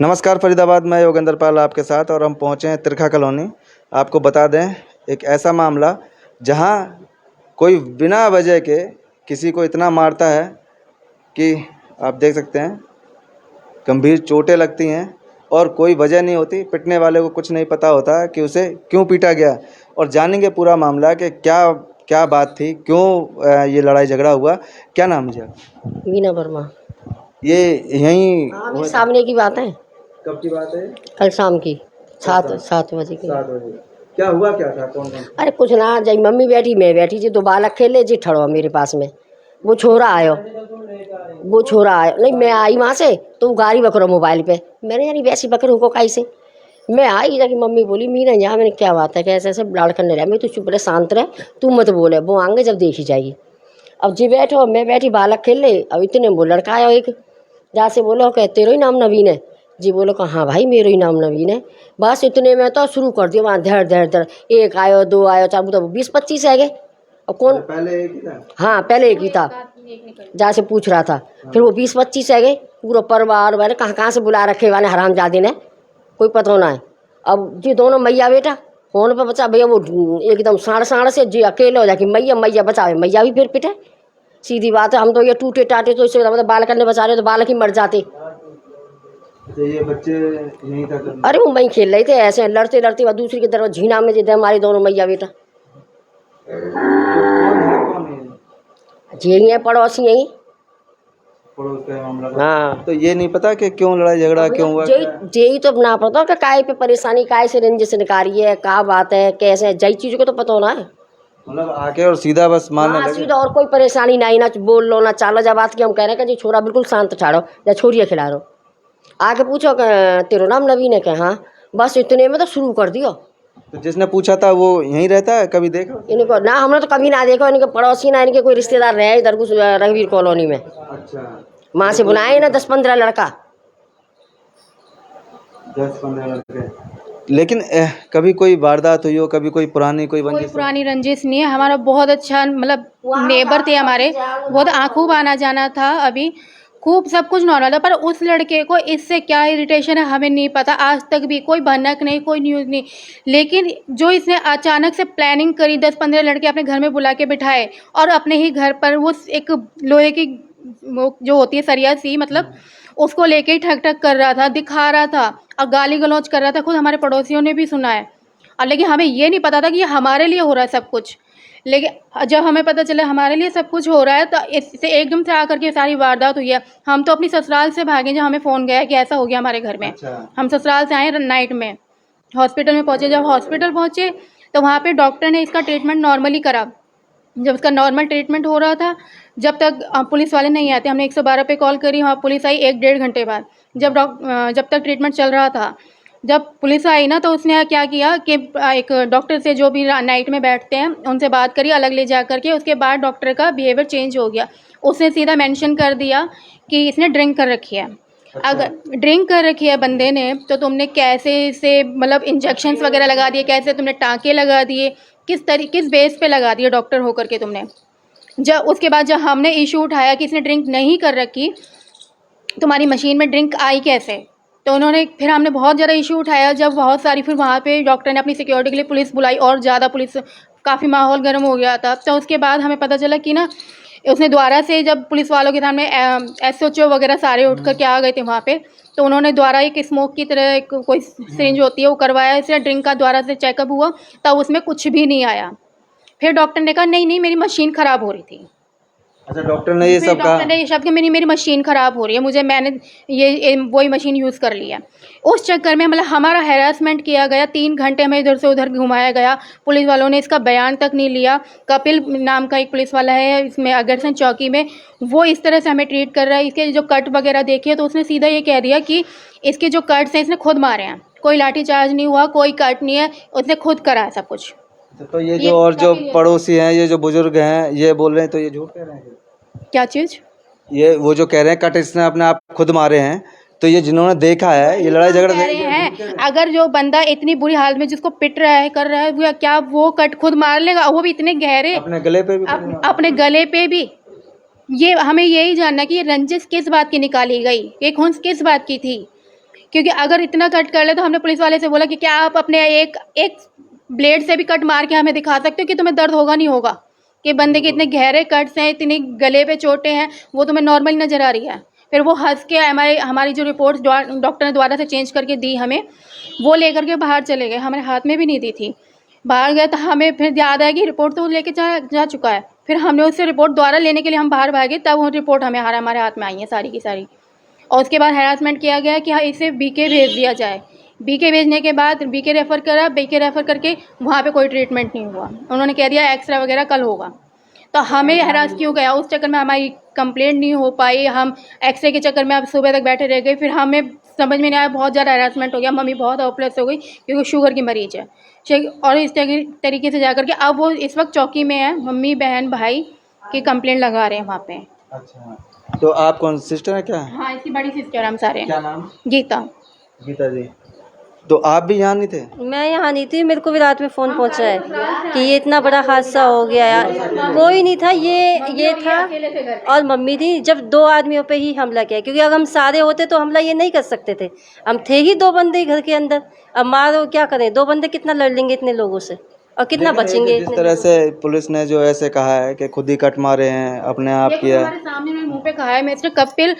नमस्कार फरीदाबाद, मैं योगेंद्र पाल आपके साथ और हम पहुँचे हैं तिरखा कॉलोनी। आपको बता दें, एक ऐसा मामला जहां कोई बिना वजह के किसी को इतना मारता है कि आप देख सकते हैं गंभीर चोटें लगती हैं और कोई वजह नहीं होती। पिटने वाले को कुछ नहीं पता होता कि उसे क्यों पीटा गया। और जानेंगे पूरा मामला कि क्या क्या बात थी, क्यों ये लड़ाई झगड़ा हुआ। क्या नाम है? वीना वर्मा। ये यहीं सामने की बात है। कब की बात है? कल शाम की 7 बजे की। 7 बजे। क्या हुआ, क्या था, कौन कौन? अरे कुछ ना, जब मम्मी बैठी मैं बैठी जी, 2 बालक खेले जी ठड़ो मेरे पास में। वो छोरा आयो नहीं, मैं आई वहाँ से तो वो गाड़ी बकरो मोबाइल पे। मैंने यानी वैसी बकरो को काई से मैं आई जाके मम्मी बोली मीना यहाँ। मैंने क्या बात है, कैसे ऐसे लाड़ करने रहा। मैं तू चुप रहे, शांत रहे, तू मत बोले, वो आएंगे जब देखी जाएगी। अब जी बैठो, मैं बैठी बालक खेल ले। अब इतने वो लड़का आया एक, जहाँ से बोलो कह तेरो ही नाम नवीन है जी। बोलो कहा हाँ भाई मेरा ही नाम नवीन है। बस इतने में तो शुरू कर दिया वहाँ धड़ धड़ धड़। एक आयो, 2 आयो, 4, तो 20-25 है गए। अब कौन पहले एक ही था? हाँ पहले एक ही था, जहाँ से पूछ रहा था। फिर वो 20-25 है गए, पूरा परिवार वाले कहाँ से बुला रखे वाले हरामजादे ने, कोई पता ना है। अब जी दोनों मैया बेटा फोन पर बचा भैया, वो एकदम साढ़ से जी अकेले हो जाके मैया मैया बचावे, मैया भी फिर पिटे। सीधी बात है, हम तो ये टूटे टाटे तो इससे मतलब बालक ने बचा रहे तो बालक ही मर जाते। ये बच्चे नहीं था? अरे वो वहीं खेल रहे थे ऐसे लड़ते लड़ते, वह दूसरी की तरफ झीना में दे हमारे दोनों मैया बेटा यही है, पड़ोसी यही। पड़ोस का मामला? हाँ, तो ये नहीं पता कि क्यों लड़ाई झगड़ा क्यों हुआ? यही तो ना पता कि काय पे परेशानी, काय से रंजिश निकारी है, क्या बात है, कैसे जय चीज को तो पता होना है। मतलब आके और सीधा बस मारने लगे? सीधा, और कोई परेशानी नहीं, ना बोल लो ना चालो। जब बात की हम कह रहे हैं कि जी छोरा बिल्कुल शांत ठाड़ो या छोरिया खिला रो, आके पूछो तेरो नाम नवीन है क्या? हाँ, बस इतने में तो शुरू कर दियो। तो जिसने पूछा था वो यहीं रहता है? कभी देखा इनको ना, हमने तो कभी ना देखा। इनके पड़ोसी ना इनके कोई रिश्तेदार रहे इधर कुछ रघुवीर कॉलोनी में। अच्छा, माँ से बुलाए ना 10-15 लड़का। 10-15 लड़के। लेकिन कभी कोई वारदात हुई हो, कभी कोई पुरानी रंजिश नहीं है। हमारा बहुत अच्छा मतलब नेबर थे हमारे, बहुत खूब आना जाना था, अभी खूब सब कुछ नॉर्मल था। पर उस लड़के को इससे क्या इरिटेशन है हमें नहीं पता, आज तक भी कोई भनक नहीं, कोई न्यूज़ नहीं। लेकिन जो इसने अचानक से प्लानिंग करी, 10-15 लड़के अपने घर में बुला के बिठाए और अपने ही घर पर वो एक लोहे की जो होती है सरिया सी, मतलब उसको लेके ही ठक ठक कर रहा था, दिखा रहा था और गाली गलौज कर रहा था। खुद हमारे पड़ोसियों ने भी सुना है। और लेकिन हमें ये नहीं पता था कि ये हमारे लिए हो रहा है सब कुछ। लेकिन जब हमें पता चला हमारे लिए सब कुछ हो रहा है तो इससे एकदम से आकर के सारी वारदात हुई है। हम तो अपनी ससुराल से भागे जब हमें फ़ोन गया कि ऐसा हो गया हमारे घर में। अच्छा। हम ससुराल से आए नाइट में, हॉस्पिटल में पहुँचे। जब हॉस्पिटल पहुँचे तो वहाँ पे डॉक्टर ने इसका ट्रीटमेंट नॉर्मली करा। जब उसका नॉर्मल ट्रीटमेंट हो रहा था, जब तक पुलिस वाले नहीं आते, हमने 112 पे कॉल करी, वहाँ पुलिस आई 1-1.5 घंटे बाद। जब तक ट्रीटमेंट चल रहा था, जब पुलिस आई ना तो उसने क्या किया कि एक डॉक्टर से जो भी नाइट में बैठते हैं उनसे बात करी अलग ले जा करके। उसके बाद डॉक्टर का बिहेवियर चेंज हो गया। उसने सीधा मेंशन कर दिया कि इसने ड्रिंक कर रखी है। अच्छा। अगर ड्रिंक कर रखी है बंदे ने तो तुमने कैसे इसे मतलब इंजेक्शंस वगैरह लगा दिए, कैसे तुमने टाँके लगा दिए, किस बेस पे लगा दिया डॉक्टर होकर के तुमने। जब उसके बाद जब हमने इशू उठाया कि इसने ड्रिंक नहीं कर रखी, तुम्हारी मशीन में ड्रिंक आई कैसे, तो उन्होंने फिर हमने बहुत ज़्यादा इशू उठाया। जब बहुत सारी फिर वहाँ पे डॉक्टर ने अपनी सिक्योरिटी के लिए पुलिस बुलाई और ज़्यादा पुलिस, काफ़ी माहौल गर्म हो गया था। तो उसके बाद हमें पता चला कि ना उसने दोबारा से, जब पुलिस वालों के सामने SHO वगैरह सारे उठ कर के आ गए थे वहाँ पे, तो उन्होंने दोबारा एक स्मोक की तरह एक कोई सिरिंज होती है वो करवाया। इसलिए ड्रिंक का दोबारा से चेकअप हुआ, तब उसमें कुछ भी नहीं आया। फिर डॉक्टर ने कहा नहीं मेरी मशीन ख़राब हो रही थी। अच्छा, डॉक्टर ने ये सब कहा? डॉक्टर ने ये शब्द कि मेरी मशीन ख़राब हो रही है, मैंने ये वही मशीन यूज़ कर लिया। उस चक्कर में मतलब हमारा हैरासमेंट किया गया। 3 घंटे हमें इधर से उधर घुमाया गया। पुलिस वालों ने इसका बयान तक नहीं लिया। कपिल नाम का एक पुलिस वाला है इसमें अग्रसेन चौकी में, वो इस तरह से हमें ट्रीट कर रहा है। इसके जो कट वगैरह देखिए तो उसने सीधा ये कह दिया कि इसके जो कट्स हैं इसने खुद मारे हैं, कोई लाठीचार्ज नहीं हुआ, कोई कट नहीं है, उसने खुद करा है सब कुछ। तो ये जो और जो पड़ोसी हैं, ये जो बुजुर्ग हैं, ये बोल रहे हैं तो ये झूठ कह रहे हैं? क्या चीज़? ये वो जो कह रहे हैं कट इसने अपने आप खुद मारे हैं, तो ये जिन्होंने देखा है ये लड़ाई झगड़ा कह रहे हैं अगर जो बंदा इतनी बुरी हालत में जिसको पिट रहा है कर रहा है, वो क्या वो कट खुद मार लेगा, वो भी इतने गहरे अपने गले पे भी? अपने गले पे भी। ये हमें यही जानना कि ये रंजिश किस बात की निकाली गई, ये खून किस बात की थी। क्योंकि अगर इतना कट कर ले तो हमने पुलिस वाले से बोला कि क्या आप अपने एक ब्लेड से भी कट मार के हमें दिखा सकते हो कि तुम्हें दर्द होगा नहीं होगा, कि बंदे के इतने गहरे कट्स हैं, इतनी गले पे चोटें हैं, वो तुम्हें नॉर्मल नज़र आ रही है। फिर वो हंस के हमारी जो रिपोर्ट्स डॉक्टर ने दोबारा से चेंज करके दी हमें, वो लेकर के बाहर चले गए, हमारे हाथ में भी नहीं दी थी। बाहर गए तो हमें फिर याद आया कि रिपोर्ट तो लेके जा चुका है। फिर हमने उससे रिपोर्ट दोबारा लेने के लिए हम बाहर भागे, तब वो रिपोर्ट हमारे हाथ में आई है सारी की सारी। और उसके बाद हैरासमेंट किया गया कि हाँ इसे बीके भेज दिया जाए। बीके भेजने के बाद बीके रेफ़र करा, बीके रेफ़र करके वहाँ पे कोई ट्रीटमेंट नहीं हुआ, उन्होंने कह दिया एक्सरे वगैरह कल होगा। तो हमें हरास क्यों गया, उस चक्कर में हमारी कंप्लेंट नहीं हो पाई, हम एक्सरे के चक्कर में अब सुबह तक बैठे रह गए। फिर हमें समझ में नहीं आया, बहुत ज़्यादा हरासमेंट हो गया, मम्मी बहुत होपलेस हो गई क्योंकि शुगर की मरीज़ है। और इस तरीके से जा कर के अब वो इस वक्त चौकी में है, मम्मी बहन भाई की कंप्लेंट लगा रहे हैं वहाँ पे। अच्छा, तो आप कौन सिस्टर है क्या? हाँ, इसकी बड़ी सिस्टर हम सारे। क्या नाम? गीता। गीता जी, तो आप भी यहाँ नहीं थे? मैं यहाँ नहीं थी, मेरे को भी रात में फ़ोन पहुँचा है कि ये इतना बड़ा हादसा हो गया यार। कोई नहीं था, ये था और मम्मी थी। जब 2 आदमियों पे ही हमला किया, क्योंकि अगर हम सारे होते तो हमला ये नहीं कर सकते थे। हम थे ही 2 बंदे घर के अंदर, अब मारो क्या करें, 2 बंदे कितना लड़ लेंगे इतने लोगों से और कितना बचेंगे। जिस तरह से पुलिस ने जो ऐसे कहा है कि खुद ही कट मारे हैं, अपने आप किया है। हमारे सामने मेरे मुंह पे कहा है मिस्टर कपिल,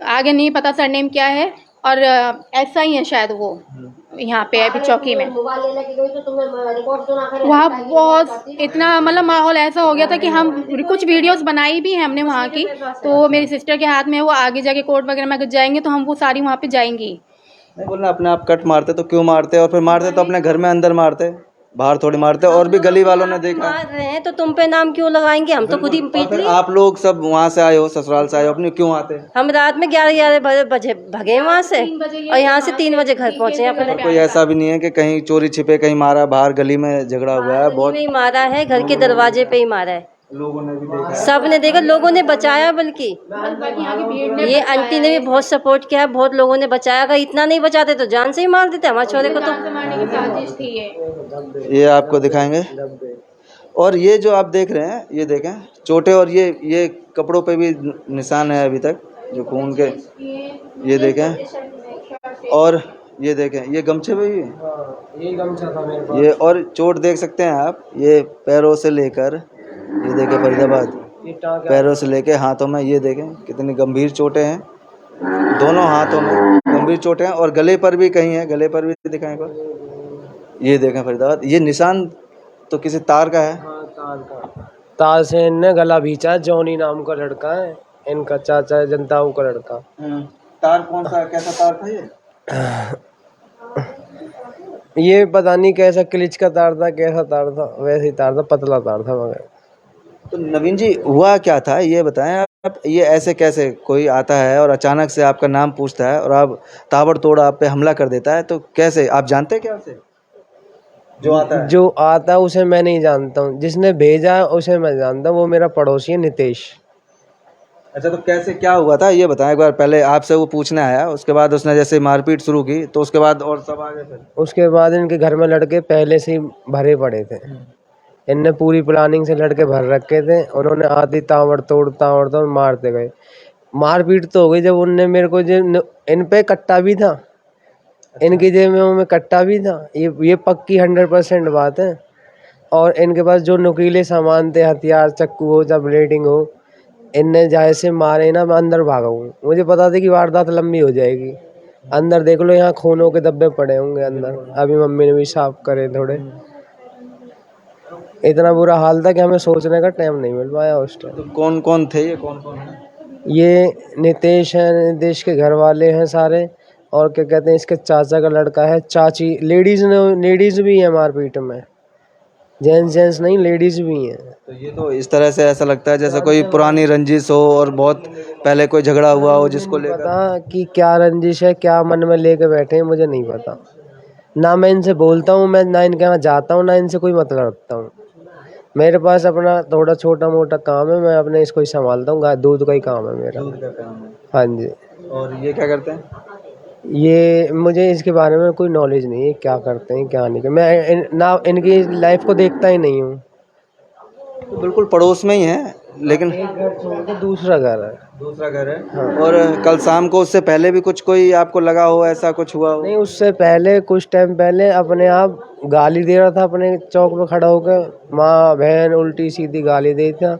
आगे नहीं पता सरनेम क्या है, और ऐसा ही है शायद वो यहाँ पे अभी चौकी में। वहाँ बहुत इतना मतलब माहौल ऐसा हो गया था कि हम कुछ वीडियोस बनाई भी हैं हमने वहाँ की, तो मेरी सिस्टर के हाथ में, वो आगे जाके कोर्ट वगैरह में अगर जाएंगे तो हम वो सारी वहाँ पे जाएंगी। नहीं बोलना, अपने आप कट मारते तो क्यों मारते, और फिर मारते तो अपने घर में अंदर मारते, बाहर थोड़ी मारते। और भी गली वालों ने देखा मार रहे हैं तो तुम पे नाम क्यों लगाएंगे, हम तो खुद ही पीट लिए। आप लोग सब वहाँ से आए हो, ससुराल से आए हो, अपने क्यों आते? हम रात में 11 बजे भगे वहाँ से और यहाँ से 3 बजे घर पहुँचे अपने। कोई ऐसा भी नहीं है कि कहीं चोरी छिपे कहीं मारा, बाहर गली में झगड़ा हुआ है? बहुत नहीं मारा है, घर के दरवाजे पे ही मारा है, लोगों ने भी देखा, सब ने देखा, लोगों ने बचाया। बल्कि ये आंटी ने भी बहुत सपोर्ट किया है, बहुत लोगों ने बचाया। अगर इतना नहीं बचाते तो जान से ही मार देते हमारे छोरे को। तो मारने की साजिश थी ये आपको दिखाएंगे। और ये जो आप देख रहे हैं, ये देखें चोटें, और ये कपड़ों पे भी निशान है अभी तक जो खून के, ये देखें। और ये देखें, ये गमछे पे भी, ये गमछा था मेरे पास। ये और चोट देख सकते हैं आप, ये पैरों से लेकर, ये देखें फरीदाबाद, पैरों से लेके हाथों में, ये देखें कितनी गंभीर चोटें हैं, दोनों हाथों में गंभीर चोटें हैं। और गले पर भी कहीं है, गले पर भी दिखाएं को, ये देखें फरीदाबाद। ये निशान तो किसी तार का है। हाँ, तार से इनने गला भींचा। जॉनी नाम का लड़का है, इनका चाचा जनताऊ का लड़का। तार कौन सा, कैसा तार था ये पता नहीं कैसा क्लिच का तार था, कैसा तार था, वैसे ही तार था, पतला तार था मगर। तो नवीन जी, हुआ क्या था ये बताएं आप। ये ऐसे कैसे कोई आता है और अचानक से आपका नाम पूछता है और आप ताबड़तोड़ आप पे हमला कर देता है, तो कैसे, आप जानते हैं क्या उसे? जो आता है उसे मैं नहीं जानता हूँ, जिसने भेजा है उसे मैं जानता हूँ, वो मेरा पड़ोसी है नितेश। अच्छा, तो कैसे क्या हुआ था ये बताएं एक बार। पहले आपसे वो पूछने आया, उसके बाद उसने जैसे मारपीट शुरू की, तो उसके बाद और सब आगे फिर? उसके बाद इनके घर में लड़के पहले से ही भरे पड़े थे, इनने पूरी प्लानिंग से लड़के भर रखे थे। उन्होंने आधी ताबड़तोड़ मारते गए। मारपीट तो हो गई जब उनने मेरे को, जो इन पे कट्टा भी था, इनकी जेब में कट्टा भी था, ये पक्की 100% बात है। और इनके पास जो नुकीले सामान थे, हथियार, चक्कू हो या ब्लेडिंग हो, इनने जैसे मारे ना, मैं अंदर भागा हूँ। मुझे पता था कि वारदात लंबी हो जाएगी। अंदर देख लो, यहाँ खूनों के धब्बे पड़े होंगे अंदर, अभी मम्मी ने भी साफ करे थोड़े। इतना बुरा हाल था कि हमें सोचने का टाइम नहीं मिल पाया उस टाइम। तो कौन कौन थे ये, कौन कौन है? ये नितेश है, नितेश के घर वाले हैं सारे, और क्या कहते हैं, इसके चाचा का लड़का है, चाची, लेडीज़ भी हैं मारपीट में, जेंट्स नहीं, लेडीज़ भी हैं। तो ये तो इस तरह से ऐसा लगता है जैसे कोई पुरानी रंजिश हो और बहुत पहले कोई झगड़ा हुआ हो जिसको लेकर। पता कि क्या रंजिश है, क्या मन में लेके बैठे हैं, मुझे नहीं पता। ना मैं इनसे बोलता हूँ, मैं ना इनके यहाँ जाता हूँ, ना इनसे कोई मतलब रखता हूँ। मेरे पास अपना थोड़ा छोटा मोटा काम है, मैं अपने इसको ही संभालता हूँ, दूध का ही काम है मेरा। दूध का काम है। हाँ जी। और ये क्या करते हैं? ये मुझे इसके बारे में कोई नॉलेज नहीं है, क्या करते हैं क्या नहीं। मैं ना इनकी लाइफ को देखता ही नहीं हूँ। तो बिल्कुल पड़ोस में ही है, लेकिन एक घर छोड़ के दूसरा घर है। दूसरा घर है। और कल शाम को उससे पहले भी कुछ कोई आपको लगा हो, ऐसा कुछ हुआ हो? नहीं, उससे पहले कुछ टाइम पहले अपने आप गाली दे रहा था, अपने चौक पे खड़ा होकर माँ बहन उल्टी सीधी गाली दे था,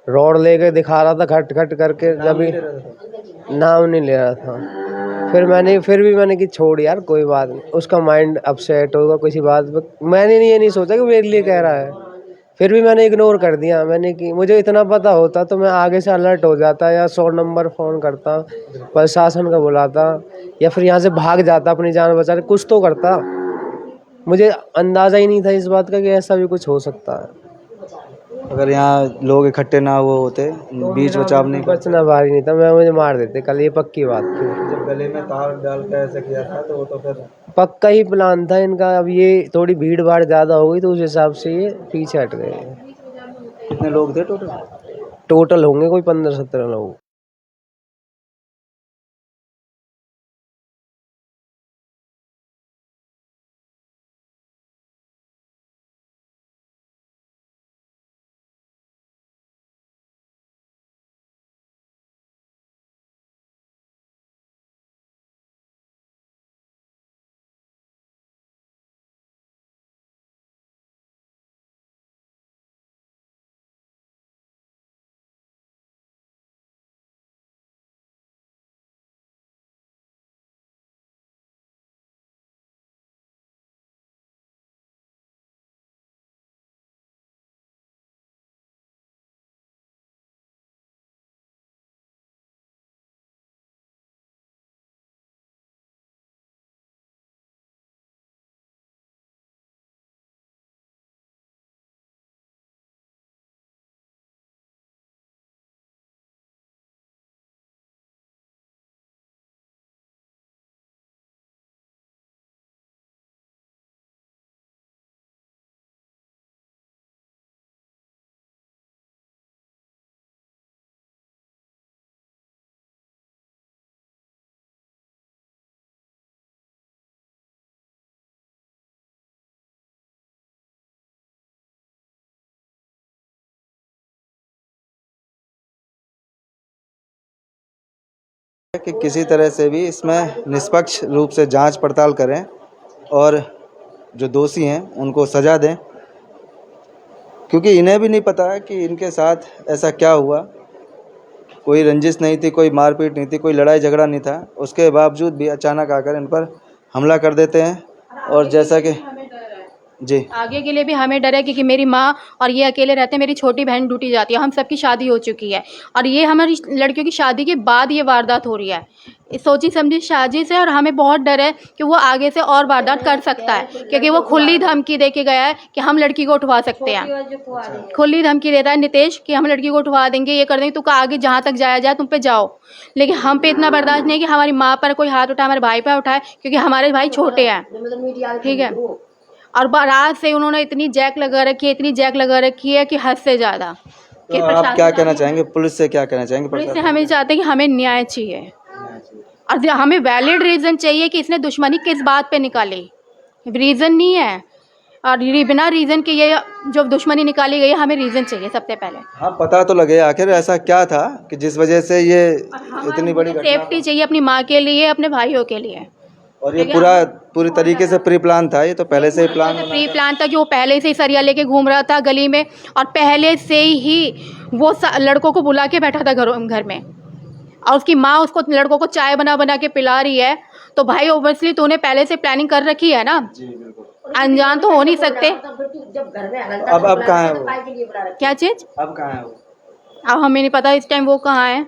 रॉड लेके दिखा रहा था खट खट करके, जब नाम नहीं ले रहा था। फिर भी मैंने कि छोड़ यार कोई बात नहीं, उसका माइंड अपसेट होगा किसी बात पे। मैंने ये नहीं सोचा कि मेरे लिए कह रहा है, फिर भी मैंने इग्नोर कर दिया। मैंने कि मुझे इतना पता होता तो मैं आगे से अलर्ट हो जाता, या 100 नंबर फ़ोन करता, प्रशासन का बुलाता, या फिर यहाँ से भाग जाता अपनी जान बचा के, कुछ तो करता। मुझे अंदाज़ा ही नहीं था इस बात का कि ऐसा भी कुछ हो सकता है। अगर यहाँ लोग इकट्ठे ना हुए होते, बीच बचाव नहीं करते, बचना भारी नहीं था, मैं मुझे मार देते कल, ये पक्की बात थी। जब गले में तार डाल कर ऐसे किया था तो वो तो फिर पक्का ही प्लान था इनका। अब ये थोड़ी भीड़ भाड़ ज़्यादा हो गई तो उस हिसाब से ये पीछे हट गए। कितने लोग थे टोटल? टोटल होंगे कोई 15-17 लोग। कि किसी तरह से भी इसमें निष्पक्ष रूप से जांच पड़ताल करें और जो दोषी हैं उनको सज़ा दें, क्योंकि इन्हें भी नहीं पता है कि इनके साथ ऐसा क्या हुआ। कोई रंजिश नहीं थी, कोई मारपीट नहीं थी, कोई लड़ाई झगड़ा नहीं था, उसके बावजूद भी अचानक आकर इन पर हमला कर देते हैं। और जैसा कि जी, आगे के लिए भी हमें डर है क्योंकि मेरी माँ और ये अकेले रहते हैं, मेरी छोटी बहन ड्यूटी जाती है, हम सबकी शादी हो चुकी है और ये हमारी लड़कियों की शादी के बाद ये वारदात हो रही है, सोची समझी साजिश है। और हमें बहुत डर है कि वो आगे से और वारदात कर सकता है, क्योंकि वो खुली धमकी दे के गया है कि हम लड़की को उठवा सकते हैं। खुली धमकी देता है नितेश कि हम लड़की को उठवा देंगे, ये कर देंगे, तो आगे जहाँ तक जाया जाए तुम पे जाओ। लेकिन हम पे इतना बर्दाश्त नहीं है कि हमारी माँ पर कोई हाथ उठाए, हमारे भाई पर उठाए, क्योंकि हमारे भाई छोटे हैं, ठीक है। और बारात से उन्होंने इतनी जैक लगा रखी है, इतनी जैक लगा रखी है कि हद से ज़्यादा। तो आप क्या कहना चाहेंगे? पुलिस से क्या कहना चाहेंगे? पुलिस से हमें चाहते हैं कि हमें न्याय चाहिए और हमें वैलिड रीज़न चाहिए कि इसने दुश्मनी किस बात पे निकाली। रीज़न नहीं है, और ये बिना रीज़न के ये जो दुश्मनी निकाली गई है, हमें रीज़न चाहिए सबसे पहले। हाँ, पता तो लगे आखिर ऐसा क्या था कि जिस वजह से ये इतनी बड़ी घटना। सेफ्टी चाहिए अपनी माँ के लिए, अपने भाइयों के लिए। और ये पूरी तरीके से प्री प्लान था, ये तो पहले से ही प्री प्लान था कि वो पहले से ही सरिया लेके घूम रहा था गली में, और पहले से ही वो लड़कों को बुला के बैठा था घर में, और उसकी माँ उसको लड़कों को चाय बना बना के पिला रही है। तो भाई ओबियसली तूने पहले से प्लानिंग कर रखी है ना, अनजान तो हो नहीं सकते। अब कहाँ है वो? क्या चीज़? अब कहाँ है वो? अब हमें नहीं पता इस टाइम वो कहाँ है,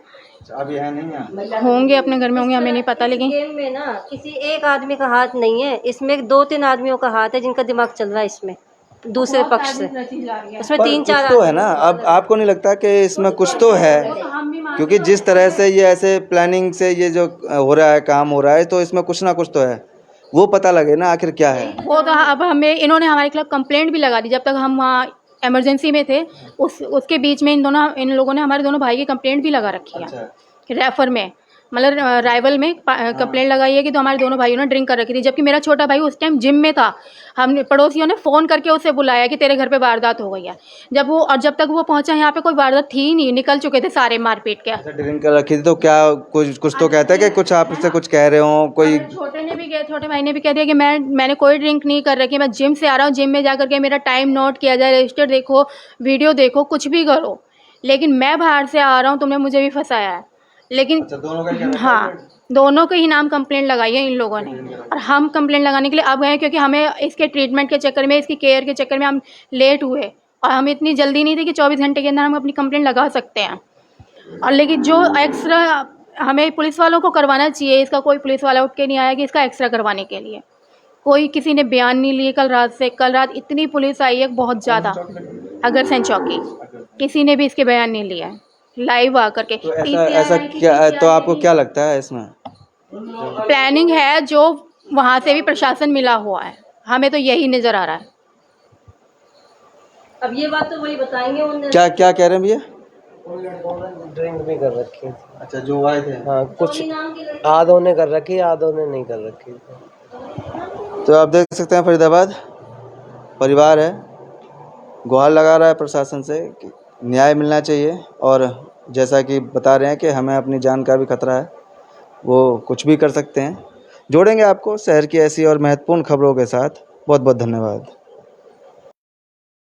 अभी है नहीं है? होंगे अपने घर में होंगे, हमें नहीं पता। लेकिन गेम में ना किसी एक आदमी का हाथ नहीं है, इसमें 2-3 आदमियों का हाथ है जिनका दिमाग चल रहा है इसमें, दूसरे पक्ष से। इसमें 3-4 तो है ना। अब आपको नहीं लगता कि इसमें कुछ तो है? क्योंकि जिस तरह से ये ऐसे प्लानिंग से ये जो हो रहा है, काम हो रहा है, तो इसमें कुछ ना कुछ तो है, वो पता लगे ना आखिर क्या है वो तो। अब हमें इन्होंने हमारे खिलाफ कंप्लेंट भी लगा दी, जब तक हम वहाँ इमरजेंसी में थे उसके बीच में इन लोगों ने हमारे दोनों भाई की कंप्लेंट भी लगा रखी है। अच्छा। रेफर में मतलब राइवल में कंप्लेंट लगाई है कि तो हमारे दोनों भाइयों ने ड्रिंक कर रखी थी, जबकि मेरा छोटा भाई उस टाइम जिम में था। हमने पड़ोसियों ने फ़ोन करके उसे बुलाया कि तेरे घर पे वारदात हो गई है। जब तक वो पहुंचा यहाँ पे कोई वारदात थी ही नहीं, निकल चुके थे सारे मारपीट के। अच्छा, ड्रिंक कर रखी थी तो क्या कुछ तो कहता है कि कुछ आप इससे कुछ कह रहे हो कोई? छोटे भाई ने भी कह दिया कि मैंने कोई ड्रिंक नहीं कर रखी, मैं जिम से आ रहा हूँ, जिम में जा करके मेरा टाइम नोट किया जाए, रजिस्टर देखो, वीडियो देखो, कुछ भी करो, लेकिन मैं बाहर से आ रहा हूँ, तुमने मुझे भी फंसाया है। लेकिन अच्छा, दोनों का हाँ, दोनों के ही नाम कंप्लेंट लगाई है इन लोगों ने, और हम कंप्लेंट लगाने के लिए अब गए क्योंकि हमें इसके ट्रीटमेंट के चक्कर में, इसकी केयर के चक्कर में हम लेट हुए, और हमें इतनी जल्दी नहीं थी कि 24 घंटे के अंदर हम अपनी कंप्लेंट लगा सकते हैं। और लेकिन जो एक्स्ट्रा हमें पुलिस वालों को करवाना चाहिए, इसका कोई पुलिस वाला उठ के नहीं आया कि इसका एक्स्ट्रा करवाने के लिए। कोई किसी ने बयान नहीं लिए कल रात इतनी पुलिस आई है, बहुत ज़्यादा, अगरसैन चौकी, किसी ने भी इसके बयान नहीं लिया है लाइव आकर के। तो ऐसा क्या, तो आपको क्या लगता है इसमें प्लानिंग है जो वहाँ से भी प्रशासन मिला हुआ है, हमें तो यही नज़र आ रहा है। अब ये बात तो वही बताएंगे उन्हें। क्या क्या कह रहे हैं भैया? ड्रिंक भी कर रखी थी। अच्छा, जो आए थे। हाँ, कुछ आधों ने कर रखी, आधों ने नहीं कर रखी। तो आप देख सकते हैं फरीदाबाद परिवार है, गुहार लगा रहा है प्रशासन से कि न्याय मिलना चाहिए, और जैसा कि बता रहे हैं कि हमें अपनी जान का भी खतरा है, वो कुछ भी कर सकते हैं। जोड़ेंगे आपको शहर की ऐसी और महत्वपूर्ण खबरों के साथ। बहुत बहुत धन्यवाद।